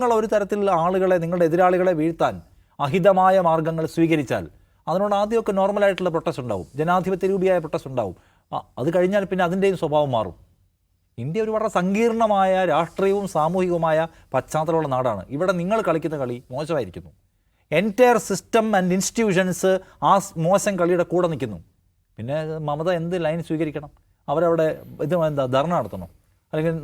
നിങ്ങൾ ഒരു തരത്തിലുള്ള ആളുകളെ, നിങ്ങളുടെ എതിരാളികളെ വീഴ്ത്താൻ അഹിതമായ മാർഗ്ഗങ്ങൾ സ്വീകരിച്ചാൽ അതിനോട് ആദ്യമൊക്കെ നോർമലായിട്ടുള്ള പ്രൊട്ടസ്റ്റ് ഉണ്ടാവും, ജനാധിപത്യ രൂപിയായ പ്രൊട്ടസ്റ്റ് ഉണ്ടാവും. അത് കഴിഞ്ഞാൽ പിന്നെ അതിൻ്റെയും സ്വഭാവം മാറും. ഇന്ത്യ ഒരു വളരെ സങ്കീർണമായ രാഷ്ട്രീയവും സാമൂഹികവുമായ പശ്ചാത്തലമുള്ള നാടാണ്. ഇവിടെ നിങ്ങൾ കളിക്കുന്ന കളി മോശമായിരിക്കുന്നു. എൻറ്റയർ സിസ്റ്റം ആൻഡ് ഇൻസ്റ്റിറ്റ്യൂഷൻസ് ആ മോശം കളിയുടെ കൂടെ നിൽക്കുന്നു. പിന്നെ മമത എന്ത് ലൈൻ സ്വീകരിക്കണം? അവരവിടെ ധർണ നടത്തണോ, അല്ലെങ്കിൽ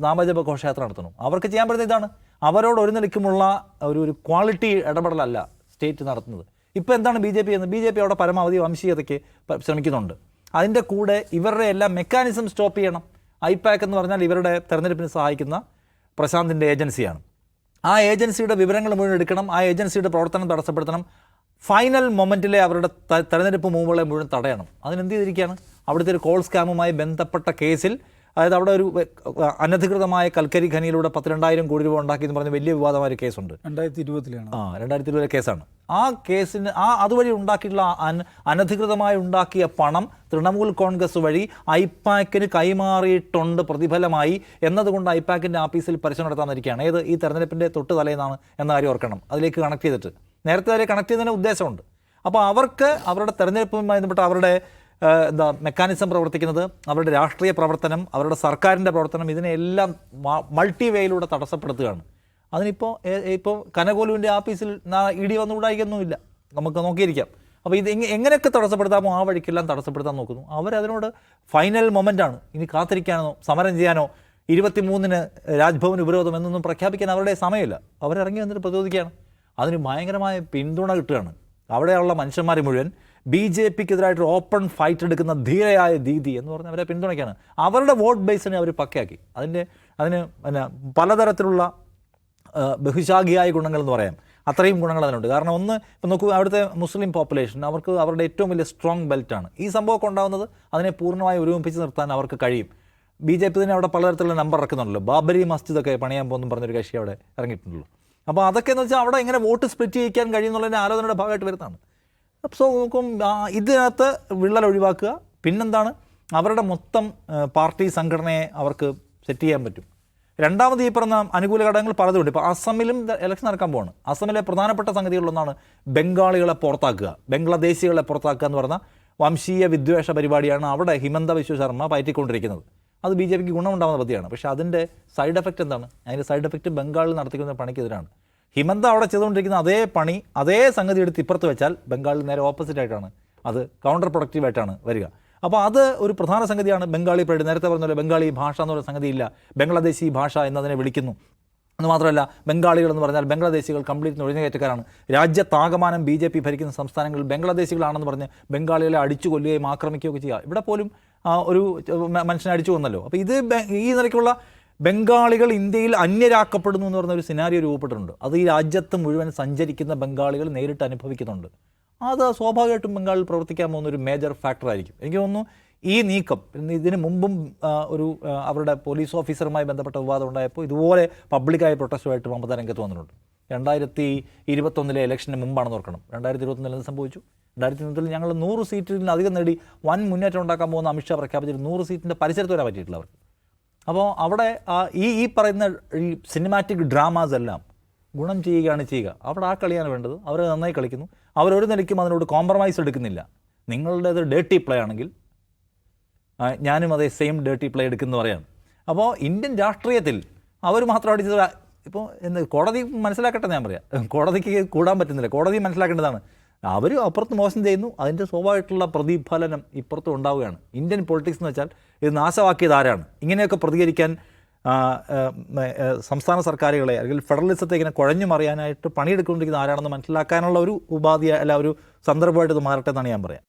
നാമജപ ഘോഷയാത്ര നടത്തണോ? അവർക്ക് ചെയ്യാൻ പറ്റുന്ന ഇതാണ്. അവരോട് ഒരു നിലയ്ക്കുമുള്ള ഒരു ക്വാളിറ്റി ഇടപെടലല്ല സ്റ്റേറ്റ് നടത്തുന്നത്. ഇപ്പോൾ എന്താണ് ബി ജെ പി ചെയ്യുന്നത്? ബി ജെ പി അവിടെ പരമാവധി വംശീയതയ്ക്ക് ശ്രമിക്കുന്നുണ്ട്. അതിൻ്റെ കൂടെ ഇവരുടെ എല്ലാം മെക്കാനിസം സ്റ്റോപ്പ് ചെയ്യണം. ഐപാക്ക് എന്ന് പറഞ്ഞാൽ ഇവരുടെ തെരഞ്ഞെടുപ്പിന് സഹായിക്കുന്ന പ്രശാന്തിൻ്റെ ഏജൻസിയാണ്. ആ ഏജൻസിയുടെ വിവരങ്ങൾ മുഴുവൻ എടുക്കണം, ആ ഏജൻസിയുടെ പ്രവർത്തനം തടസ്സപ്പെടുത്തണം, ഫൈനൽ മൊമെൻറ്റിലെ അവരുടെ തെരഞ്ഞെടുപ്പ് മൂവുകളെ മുഴുവൻ തടയണം. അതിനെന്ത് ചെയ്തിരിക്കുകയാണ്? അവിടുത്തെ ഒരു കോൾ സ്കാമുമായി ബന്ധപ്പെട്ട കേസിൽ, അതായത് അവിടെ ഒരു അനധികൃതമായ കൽക്കരി ഖനിയിലൂടെ 12,000 കോടി രൂപ ഉണ്ടാക്കിയെന്ന് പറഞ്ഞ് വലിയ വിവാദമായ ഒരു കേസുണ്ട്. 2020 കേസാണ്. ആ കേസിന് അതുവഴി ഉണ്ടാക്കിയിട്ടുള്ള അനധികൃതമായി ഉണ്ടാക്കിയ പണം തൃണമൂൽ കോൺഗ്രസ് വഴി ഐപാക്കിന് കൈമാറിയിട്ടുണ്ട് പ്രതിഫലമായി എന്നതുകൊണ്ട് ഐപാക്കിൻ്റെ ആഫീസിൽ പരിശോധന നടത്താനിരിക്കുകയാണ്. ഏത് ഈ തെരഞ്ഞെടുപ്പിൻ്റെ തൊട്ട് തലേന്നാണ് എന്ന കാര്യം ഓർക്കണം. അതിലേക്ക് കണക്ട് ചെയ്തിട്ട് നേരത്തെ വരെ കണക്ട് ചെയ്യുന്നതിന് ഉദ്ദേശമുണ്ട്. അപ്പോൾ അവർക്ക് അവരുടെ തെരഞ്ഞെടുപ്പുമായി ബന്ധപ്പെട്ട് അവരുടെ മെക്കാനിസം പ്രവർത്തിക്കുന്നത്, അവരുടെ രാഷ്ട്രീയ പ്രവർത്തനം, അവരുടെ സർക്കാരിൻ്റെ പ്രവർത്തനം, ഇതിനെല്ലാം മൾട്ടി വേയിലൂടെ തടസ്സപ്പെടുത്തുകയാണ്. ഇപ്പോൾ കനകോലുവിൻ്റെ ആഫീസിൽ ഇടി വന്നുകൂടായിക്കൊന്നുമില്ല, നമുക്ക് നോക്കിയിരിക്കാം. അപ്പോൾ ഇത് എങ്ങനെയൊക്കെ തടസ്സപ്പെടുത്താമോ ആ വഴിക്കെല്ലാം തടസ്സപ്പെടുത്താൻ നോക്കുന്നു. അവരതിനോട് ഫൈനൽ മൊമെൻ്റാണ്. ഇനി കാത്തിരിക്കാനോ സമരം ചെയ്യാനോ 23-ന് രാജ്ഭവൻ ഉപരോധം എന്നൊന്നും പ്രഖ്യാപിക്കാൻ അവരുടെ സമയമില്ല. അവരിറങ്ങി വന്നിട്ട് പ്രതിരോധിക്കുകയാണ്. അതിന് ഭയങ്കരമായ പിന്തുണ കിട്ടുകയാണ്. അവിടെയുള്ള മനുഷ്യന്മാർ മുഴുവൻ ബി ജെ പിക്കെതിരായിട്ട് ഓപ്പൺ ഫൈറ്റ് എടുക്കുന്ന ധീരയായ ദീദി എന്ന് പറഞ്ഞ് അവരെ പിന്തുണയ്ക്കുകയാണ്. അവരുടെ വോട്ട് ബേസിനെ അവർ പക്കയാക്കി. അതിന് പലതരത്തിലുള്ള ബഹുശാഖിയായ ഗുണങ്ങൾ എന്ന് പറയാം. അത്രയും ഗുണങ്ങൾ അതിനുണ്ട്. കാരണം ഒന്ന്, ഇപ്പം നോക്കൂ, അവിടുത്തെ മുസ്ലിം പോപ്പുലേഷൻ അവർക്ക് അവരുടെ ഏറ്റവും വലിയ സ്ട്രോങ് ബെൽറ്റാണ്. ഈ സംഭവമൊക്കെ ഉണ്ടാകുന്നത് അതിനെ പൂർണ്ണമായി ഒരുമിപ്പിച്ച് നിർത്താൻ അവർക്ക് കഴിയും. ബി ജെ പി തന്നെ അവിടെ പലതരത്തിലുള്ള നമ്പർ ഇറക്കുന്നുണ്ടല്ലോ. ബാബരി മസ്ജിദൊക്കെ പണിയാൻ പോകുന്നു പറഞ്ഞൊരു കക്ഷി അവിടെ ഇറങ്ങിയിട്ടുണ്ടല്ലോ. അപ്പോൾ അതൊക്കെ എന്ന് വെച്ചാൽ അവിടെ എങ്ങനെ വോട്ട് സ്പ്ലിറ്റ് ചെയ്യിക്കാൻ കഴിയുന്നുള്ളതിൻ്റെ ആലോചനയുടെ ഭാഗമായിട്ട് വരുന്നതാണ്. സോ നോക്കും, ഇതിനകത്ത് വിള്ളൽ ഒഴിവാക്കുക. പിന്നെന്താണ്, അവരുടെ മൊത്തം പാർട്ടി സംഘടനയെ അവർക്ക് സെറ്റ് ചെയ്യാൻ പറ്റും. രണ്ടാമത് ഈ പറഞ്ഞ അനുകൂല ഘടകങ്ങൾ പലതുണ്ട്. ഇപ്പോൾ അസമിലും ഇലക്ഷൻ നടക്കാൻ പോവാണ്. അസമിലെ പ്രധാനപ്പെട്ട സംഗതികളിലൊന്നാണ് ബംഗാളികളെ പുറത്താക്കുക, ബംഗ്ലാദേശികളെ പുറത്താക്കുക എന്ന് പറഞ്ഞ വംശീയ വിദ്വേഷ പരിപാടിയാണ് അവിടെ ഹിമന്ത ബിശ്വ ശർമ്മ പയറ്റിക്കൊണ്ടിരിക്കുന്നത്. അത് ബി ജെ പിക്ക് ഗുണമുണ്ടാകുന്ന പദ്ധതിയാണ്. പക്ഷേ അതിൻ്റെ സൈഡ് എഫക്റ്റ് എന്താണ്? അതിൻ്റെ സൈഡ് എഫക്റ്റ് ബംഗാളിൽ നടത്തിക്കുന്ന പണിക്കെതിരാണ്. ഹിമന്ത അവിടെ ചെയ്തുകൊണ്ടിരിക്കുന്ന അതേ പണി, അതേ സംഗതി എടുത്ത് ഇപ്പുറത്ത് വെച്ചാൽ ബംഗാളിൽ നേരെ ഓപ്പോസിറ്റായിട്ടാണ്, അത് കൗണ്ടർ പ്രൊഡക്റ്റീവായിട്ടാണ് വരിക. അപ്പോൾ അത് ഒരു പ്രധാന സംഗതിയാണ്. ബംഗാളി പ്രൈഡ്, നേരത്തെ പറഞ്ഞ പോലെ ബംഗാളി ഭാഷ എന്നുള്ള സംഗതിയില്ല, ബംഗ്ലാദേശി ഭാഷ എന്നതിനെ വിളിക്കുന്നു. എന്ന് മാത്രമല്ല, ബംഗാളികൾ എന്ന് പറഞ്ഞാൽ ബംഗ്ലാദേശികൾ കംപ്ലീറ്റ് നുഴഞ്ഞുകയറ്റക്കാരാണ്. രാജ്യത്താകമാനം ബി ജെ പി ഭരിക്കുന്ന സംസ്ഥാനങ്ങളിൽ ബംഗ്ലാദേശികളാണെന്ന് പറഞ്ഞ് ബംഗാളികളെ അടിച്ചു കൊല്ലുകയും ആക്രമിക്കുകയൊക്കെ ചെയ്യുക. ഇവിടെ പോലും ഒരു മനുഷ്യനെ അടിച്ചു കൊന്നല്ലോ. അപ്പോൾ ഈ നിലയ്ക്കുള്ള ബംഗാളികൾ ഇന്ത്യയിൽ അന്യരാക്കപ്പെടുന്നു എന്ന് പറഞ്ഞൊരു സിനാരിയോ രൂപപ്പെട്ടിട്ടുണ്ട്. അത് ഈ രാജ്യത്ത് മുഴുവൻ സഞ്ചരിക്കുന്ന ബംഗാളികൾ നേരിട്ട് അനുഭവിക്കുന്നുണ്ട്. അത് സ്വാഭാവികമായിട്ടും ബംഗാളിൽ പ്രവർത്തിക്കാൻ പോകുന്നൊരു മേജർ ഫാക്ടറായിരിക്കും. എനിക്ക് തോന്നുന്നു ഈ നീക്കം, ഇതിന് മുമ്പും അവരുടെ പോലീസ് ഓഫീസറുമായി ബന്ധപ്പെട്ട വിവാദം ഉണ്ടായപ്പോൾ ഇതുപോലെ പബ്ലിക്കായ പ്രൊട്ടസ്റ്റുമായിട്ട് മമത രംഗത്ത് വന്നിട്ടുണ്ട്. 2021 ഇലക്ഷന് മുമ്പാണെന്ന് ഓർക്കണം. 2021 എന്ത് സംഭവിച്ചു? 2021 ഞങ്ങൾ 100 സീറ്റിൽ അധികം നേടി വൻ മുന്നേറ്റം ഉണ്ടാക്കാൻ പോകുന്ന അമിത്ഷാ പ്രഖ്യാപിച്ചിട്ട് 100 സീറ്റിൻ്റെ പരിസരത്ത് വരാൻ പറ്റിയിട്ടില്ല അവർക്ക്. അപ്പോൾ അവിടെ ഈ പറയുന്ന ഈ സിനിമാറ്റിക് ഡ്രാമാസ് എല്ലാം ഗുണം ചെയ്യുകയാണ് ചെയ്യുക. അവിടെ ആ കളിയാണ് വേണ്ടത്. അവർ നന്നായി കളിക്കുന്നു. അവരൊരു നിലയ്ക്കും അതിനോട് കോംപ്രമൈസ് എടുക്കുന്നില്ല. നിങ്ങളുടേത് ഡേർട്ടി പ്ലേ ആണെങ്കിൽ ഞാനും അതേ സെയിം ഡേർട്ടി പ്ലേ എടുക്കുന്നു പറയാണ്. അപ്പോൾ ഇന്ത്യൻ രാഷ്ട്രീയത്തിൽ അവർ മാത്രം അടിച്ചത് ഇപ്പോൾ കോടതി മനസ്സിലാക്കട്ടെ. ഞാൻ പറയാം, കോടതിക്ക് കൂടാൻ പറ്റുന്നില്ല. കോടതി മനസ്സിലാക്കേണ്ടതാണ്. അവർ അപ്പുറത്ത് മോശം ചെയ്യുന്നു, അതിൻ്റെ സ്വാഭാവികമായിട്ടുള്ള പ്രതിഫലനം ഇപ്പുറത്തും ഉണ്ടാവുകയാണ്. ഇന്ത്യൻ പൊളിറ്റിക്സ് എന്ന് വെച്ചാൽ ഇത് നാശമാക്കിയത് ആരാണ്? ഇങ്ങനെയൊക്കെ പ്രതികരിക്കാൻ സംസ്ഥാന സർക്കാരുകളെ അല്ലെങ്കിൽ ഫെഡറലിസത്തെ ഇങ്ങനെ കുഴഞ്ഞു മറിയാനായിട്ട് പണിയെടുത്തുകൊണ്ടിരിക്കുന്ന ആരാണെന്ന് മനസ്സിലാക്കാനുള്ള ഒരു ഉപാധി, അല്ല ഒരു സന്ദർഭമായിട്ട് ഇത് മാറട്ടെ എന്നാണ് ഞാൻ പറയാം.